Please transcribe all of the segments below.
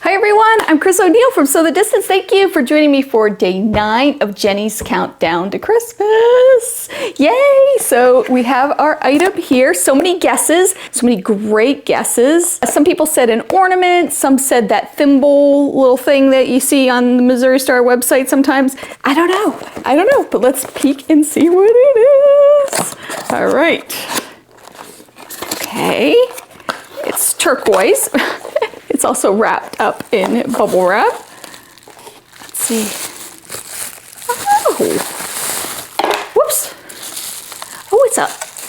Hi everyone, I'm Chris O'Neill from Sew the Distance. Thank you for joining me for day 9 of Jenny's countdown to Christmas. Yay! So we have our item here. So many guesses, so many great guesses. Some people said an ornament, some said that thimble little thing that you see on the Missouri Star website sometimes. I don't know, but let's peek and see what it is. All right. Okay, it's turquoise. It's also wrapped up in bubble wrap. Let's see. Oh, whoops. Oh,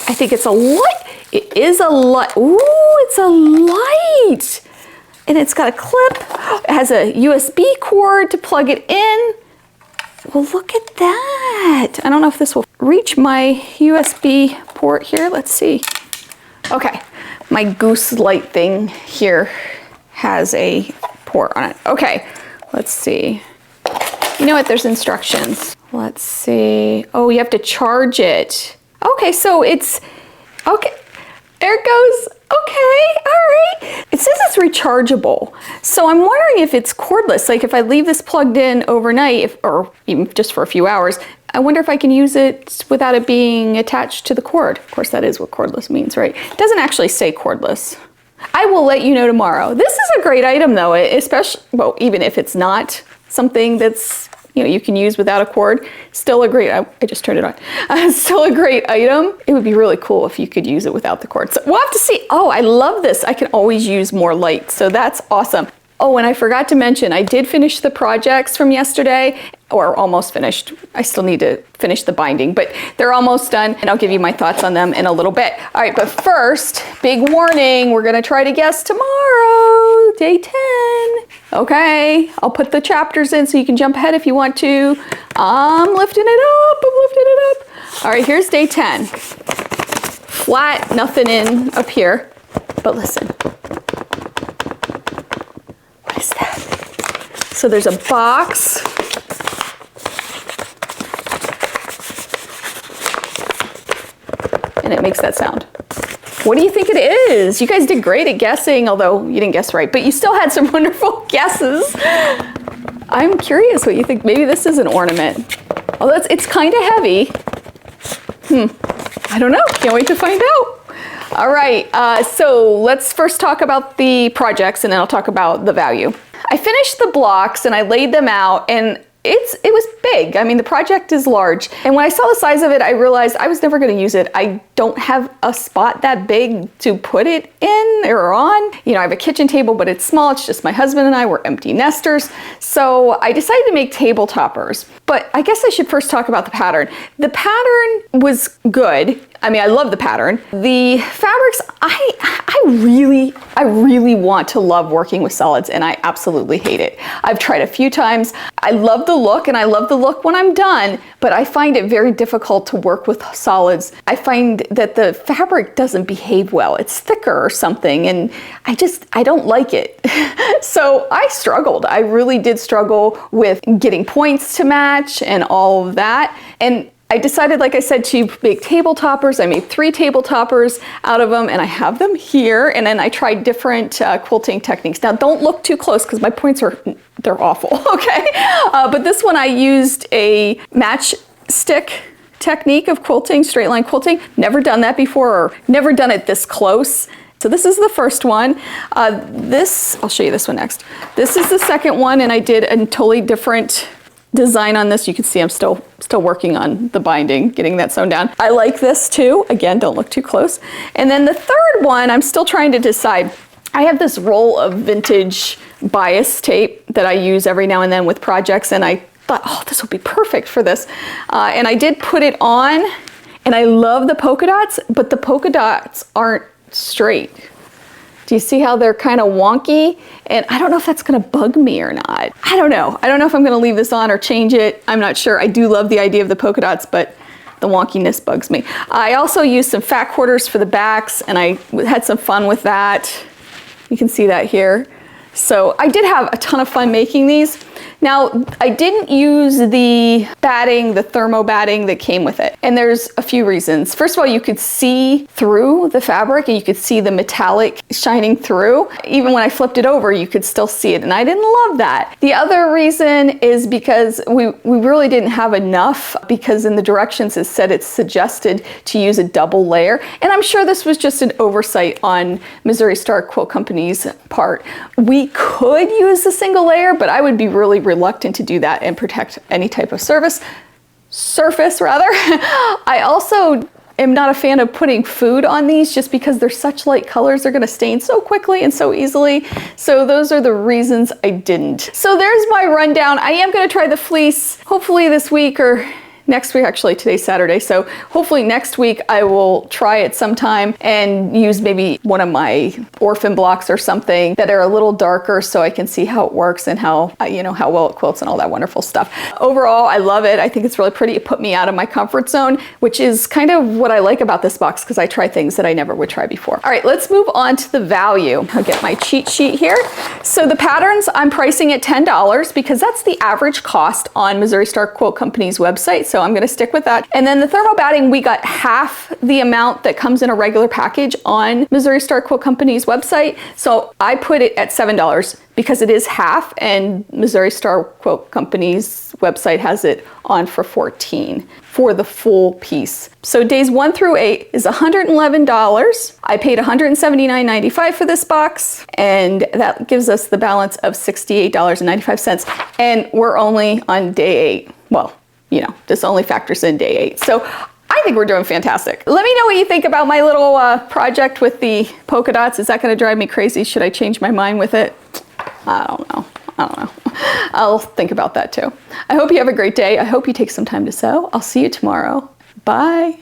I think it's a light. It is a light. Ooh, it's a light. And it's got a clip. It has a USB cord to plug it in. Well, look at that. I don't know if this will reach my USB port here. Let's see. Okay, my goose light thing here has a port on it. Okay, let's see. You know what, there's instructions. Let's see. Oh, you have to charge it. Okay, so it's, okay, there it goes. Okay, all right. It says it's rechargeable. So I'm wondering if it's cordless. Like if I leave this plugged in overnight, or even just for a few hours, I wonder if I can use it without it being attached to the cord. Of course, that is what cordless means, right? It doesn't actually say cordless. I will let you know tomorrow. This is a great item though, especially, well, even if it's not something that's, you can use without a cord, still a great, I just turned it on. Still a great item. It would be really cool if you could use it without the cord. So we'll have to see. Oh, I love this. I can always use more light. So that's awesome. Oh, and I forgot to mention, I did finish the projects from yesterday, or almost finished. I still need to finish the binding, but they're almost done, and I'll give you my thoughts on them in a little bit. All right, but first, big warning, we're gonna try to guess tomorrow, day 10. Okay, I'll put the chapters in so you can jump ahead if you want to. I'm lifting it up. All right, here's day 10. Flat, nothing in up here, but listen. What is that? So there's a box. And it makes that sound. What do you think it is? You guys did great at guessing, although you didn't guess right, but you still had some wonderful guesses. I'm curious what you think. Maybe this is an ornament. Although it's kind of heavy. I don't know. Can't wait to find out. All right, so let's first talk about the projects and then I'll talk about the value. I finished the blocks and I laid them out, and it was big. I mean, the project is large. And when I saw the size of it, I realized I was never gonna use it. I don't have a spot that big to put it in or on. I have a kitchen table, but it's small. It's just my husband and I, we're empty nesters. So I decided to make table toppers. But I guess I should first talk about the pattern. The pattern was good. I mean, I love the pattern. The fabrics, I really want to love working with solids, and I absolutely hate it. I've tried a few times. I love the look, and I love the look when I'm done, but I find it very difficult to work with solids. I find that the fabric doesn't behave well. It's thicker or something, and I don't like it. So I struggled. I really did struggle with getting points to match and all of that. And I decided, like I said, to make table toppers. I made 3 table toppers out of them, and I have them here. And then I tried different quilting techniques. Now, don't look too close because my points they're awful, okay? But this one I used a matchstick technique of quilting, straight line quilting. Never done that before, or never done it this close. So this is the first one. I'll show you this one next. This is the second one, and I did a totally different design on this. You can see I'm still working on the binding, getting that sewn down. I like this too. Again, don't look too close. And then the third one, I'm still trying to decide. I have this roll of vintage bias tape that I use every now and then with projects, and I thought, oh, this will be perfect for this. And I did put it on, and I love the polka dots, but the polka dots aren't straight. Do you see how they're kind of wonky? And I don't know if that's gonna bug me or not. I don't know. I don't know if I'm gonna leave this on or change it. I'm not sure. I do love the idea of the polka dots, but the wonkiness bugs me. I also used some fat quarters for the backs, and I had some fun with that. You can see that here. So I did have a ton of fun making these. Now, I didn't use the batting, the thermo batting that came with it. And there's a few reasons. First of all, you could see through the fabric and you could see the metallic shining through. Even when I flipped it over, you could still see it. And I didn't love that. The other reason is because we really didn't have enough, because in the directions it said it's suggested to use a double layer. And I'm sure this was just an oversight on Missouri Star Quilt Company's part. We could use a single layer, but I would be really reluctant to do that and protect any type of surface. I also am not a fan of putting food on these just because they're such light colors. They're gonna stain so quickly and so easily. So those are the reasons I didn't. So there's my rundown. I am gonna try the fleece hopefully this week or next week. Actually, today's Saturday, so hopefully next week I will try it sometime and use maybe one of my orphan blocks or something that are a little darker so I can see how it works and how, you know, how well it quilts and all that wonderful stuff. Overall, I love it. I think it's really pretty. It put me out of my comfort zone, which is kind of what I like about this box because I try things that I never would try before. All right, let's move on to the value. I'll get my cheat sheet here. So the patterns I'm pricing at $10 because that's the average cost on Missouri Star Quilt Company's website. So I'm going to stick with that. And then the thermo batting, we got half the amount that comes in a regular package on Missouri Star Quilt Company's website. So I put it at $7 because it is half, and Missouri Star Quilt Company's website has it on for $14 for the full piece. So days 1 through 8 is $111. I paid $179.95 for this box, and that gives us the balance of $68.95. And we're only on day 8. Well, you know, this only factors in day 8. So I think we're doing fantastic. Let me know what you think about my little project with the polka dots. Is that gonna drive me crazy? Should I change my mind with it? I don't know. I'll think about that too. I hope you have a great day. I hope you take some time to sew. I'll see you tomorrow. Bye.